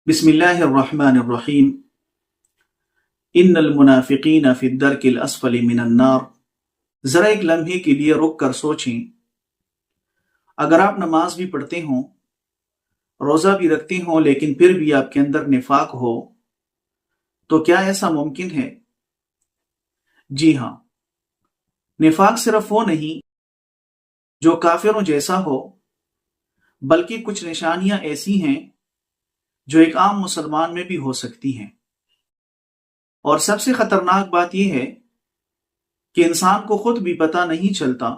बिस्मिल्लाहिर्रहमानिर्रहीम। इन्नल मुनाफिकीन फी दर्किल अस्फली मिनन नार। जरा एक लम्हे के लिए रुक कर सोचें, अगर आप नमाज भी पढ़ते हों, रोजा भी रखते हों, लेकिन फिर भी आपके अंदर निफाक हो, तो क्या ऐसा मुमकिन है? जी हाँ, निफाक सिर्फ वो नहीं जो काफिरों जैसा हो, बल्कि कुछ निशानियां ऐसी हैं जो एक आम मुसलमान में भी हो सकती हैं। और सबसे खतरनाक बात यह है कि इंसान को खुद भी पता नहीं चलता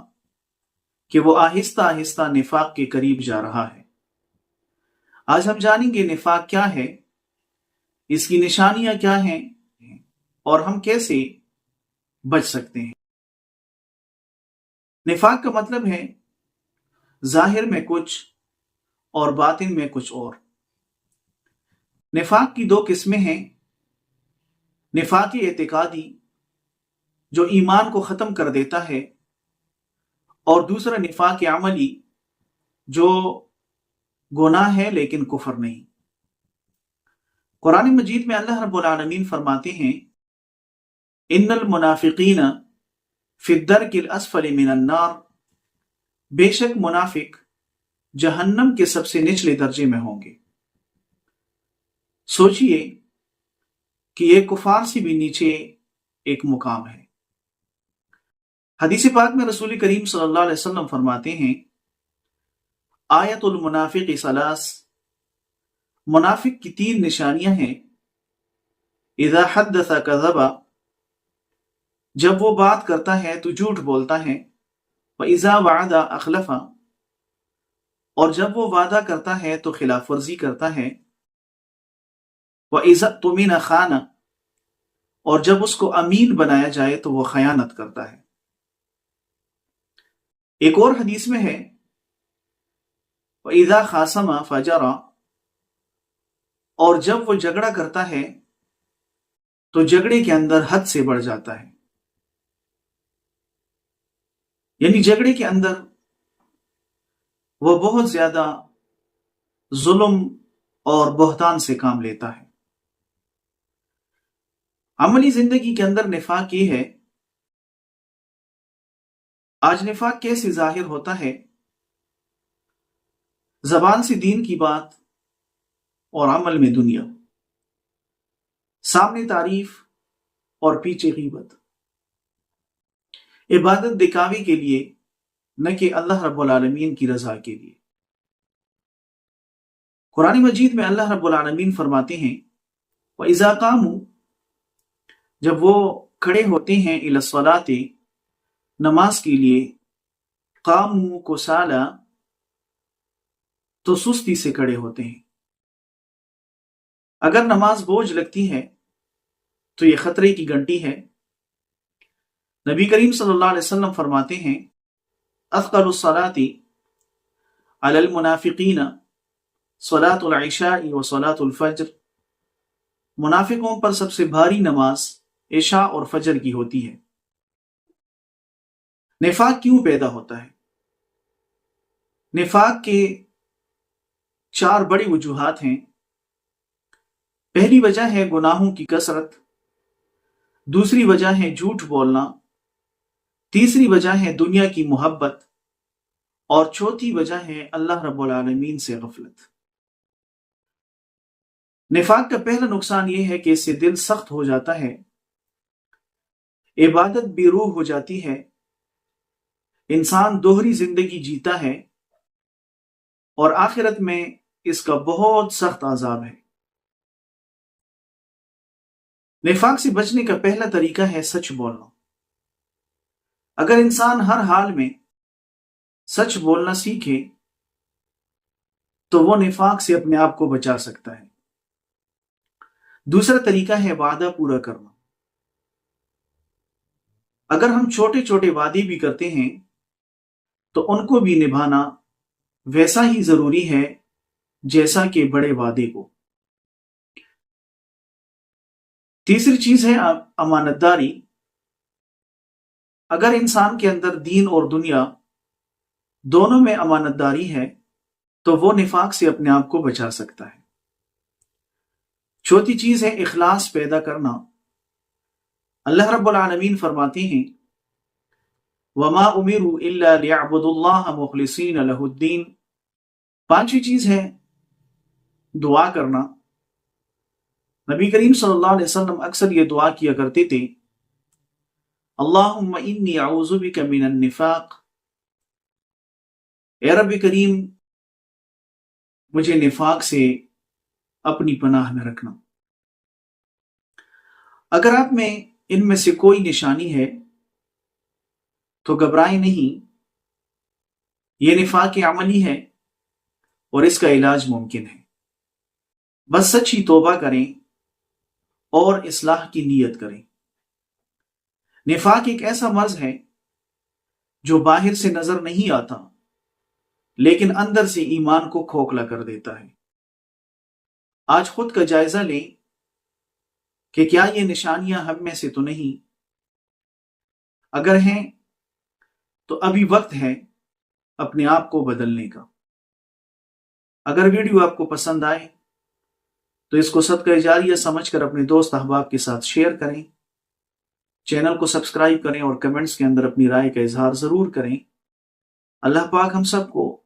कि वो आहिस्ता आहिस्ता निफाक के करीब जा रहा है। आज हम जानेंगे निफाक क्या है, इसकी निशानियां क्या हैं और हम कैसे बच सकते हैं। निफाक का मतलब है जाहिर में कुछ और बातिन में कुछ और। निफाक की दो किस्में हैं, निफाक एतिकादी जो ईमान को खत्म कर देता है, और दूसरा निफाक अमली जो गुनाह है लेकिन कुफर नहीं। कुरान मजीद में अल्लाह रब्बुल आलमीन फरमाते हैं, इन्नल मुनाफिकीन फी दर्किल अस्फली मिनन नार। बेशक मुनाफिक जहन्नम के सबसे निचले दर्जे में होंगे। सोचिए कि ये कुफार से भी नीचे एक मुकाम है। हदीस पाक में रसूल करीम सल्लल्लाहु अलैहि वसल्लम फरमाते हैं, आयतुल मुनाफिक सलास। मुनाफिक की तीन निशानियां हैं। इज़ा हद्दस कज़बा, जब वो बात करता है तो झूठ बोलता है। व इज़ा वअदा अखलफा, और जब वो वादा करता है तो खिलाफ वर्जी करता है। व इज़ा तुमिना खाना, और जब उसको अमीन बनाया जाए तो वो खयानत करता है। एक और हदीस में है, व इज़ा खासमा फजरा, और जब वो झगड़ा करता है तो झगड़े के अंदर हद से बढ़ जाता है। यानी झगड़े के अंदर वो बहुत ज्यादा जुल्म और बहतान से काम लेता है। अमली जिंदगी के अंदर निफाक ये है। आज निफाक कैसे जाहिर होता है? जबान से दीन की बात और अमल में दुनिया, सामने तारीफ और पीछे गीबत, इबादत दिखावे के लिए न कि अल्लाह रब्बुल आलमीन की रजा के लिए। कुरान मजीद में अल्लाह रब्बुल आलमीन फरमाते हैं, व इज़ा कामू, जब वो खड़े होते हैं, इला सलाते, नमाज के लिए, कामू कुसाला, तो सुस्ती से खड़े होते हैं। अगर नमाज बोझ लगती है तो ये खतरे की घंटी है। नबी करीम सल्लल्लाहु अलैहि वसल्लम फरमाते हैं, अफ़क़लुस सलाती अलल मुनाफिकीन सलातुल इशाई व सलातुल फज्र। मुनाफिकों पर सबसे भारी नमाज इशा और फजर की होती है। निफाक क्यों पैदा होता है? निफाक के चार बड़ी वजूहात हैं। पहली वजह है गुनाहों की कसरत, दूसरी वजह है झूठ बोलना, तीसरी वजह है दुनिया की मोहब्बत, और चौथी वजह है अल्लाह रब्बुल आलमीन से गफलत। निफाक का पहला नुकसान यह है कि इससे दिल सख्त हो जाता है, इबादत बेरूह हो जाती है, इंसान दोहरी जिंदगी जीता है, और आखिरत में इसका बहुत सख्त अजाब है। निफाक से बचने का पहला तरीका है सच बोलना। अगर इंसान हर हाल में सच बोलना सीखे तो वो निफाक से अपने आप को बचा सकता है। दूसरा तरीका है वादा पूरा करना। अगर हम छोटे छोटे वादे भी करते हैं तो उनको भी निभाना वैसा ही जरूरी है जैसा कि बड़े वादे को। तीसरी चीज है अमानतदारी। अगर इंसान के अंदर दीन और दुनिया दोनों में अमानतदारी है तो वो निफाक से अपने आप को बचा सकता है। چوتھی چیز ہے اخلاص پیدا کرنا۔ اللہ رب العالمین فرماتے ہیں وَمَا أُمِرُوا إِلَّا لِيَعْبُدُوا اللَّهَ مُخْلِصِينَ لَهُ الدِّينَ۔ پانچویں چیز ہے دعا کرنا۔ نبی کریم صلی اللہ علیہ وسلم اکثر یہ دعا کیا کرتے تھے اللہم انی اعوذ بک من النفاق، اے رب کریم مجھے نفاق سے اپنی پناہ میں رکھنا۔ اگر آپ میں ان میں سے کوئی نشانی ہے تو گھبرائیں نہیں، یہ نفاق عملی ہے اور اس کا علاج ممکن ہے۔ بس سچی توبہ کریں اور اصلاح کی نیت کریں۔ نفاق ایک ایسا مرض ہے جو باہر سے نظر نہیں آتا لیکن اندر سے ایمان کو کھوکھلا کر دیتا ہے۔ آج خود کا جائزہ لیں کہ کیا یہ نشانیاں ہم میں سے تو نہیں؟ اگر ہیں تو ابھی وقت ہے اپنے آپ کو بدلنے کا۔ اگر ویڈیو آپ کو پسند آئے تو اس کو صدقہ جاریہ سمجھ کر اپنے دوست احباب کے ساتھ شیئر کریں، چینل کو سبسکرائب کریں اور کمنٹس کے اندر اپنی رائے کا اظہار ضرور کریں۔ اللہ پاک ہم سب کو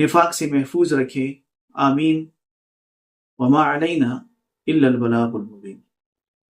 نفاق سے محفوظ رکھے، آمین۔ وما علینا الا البلاغ المبین۔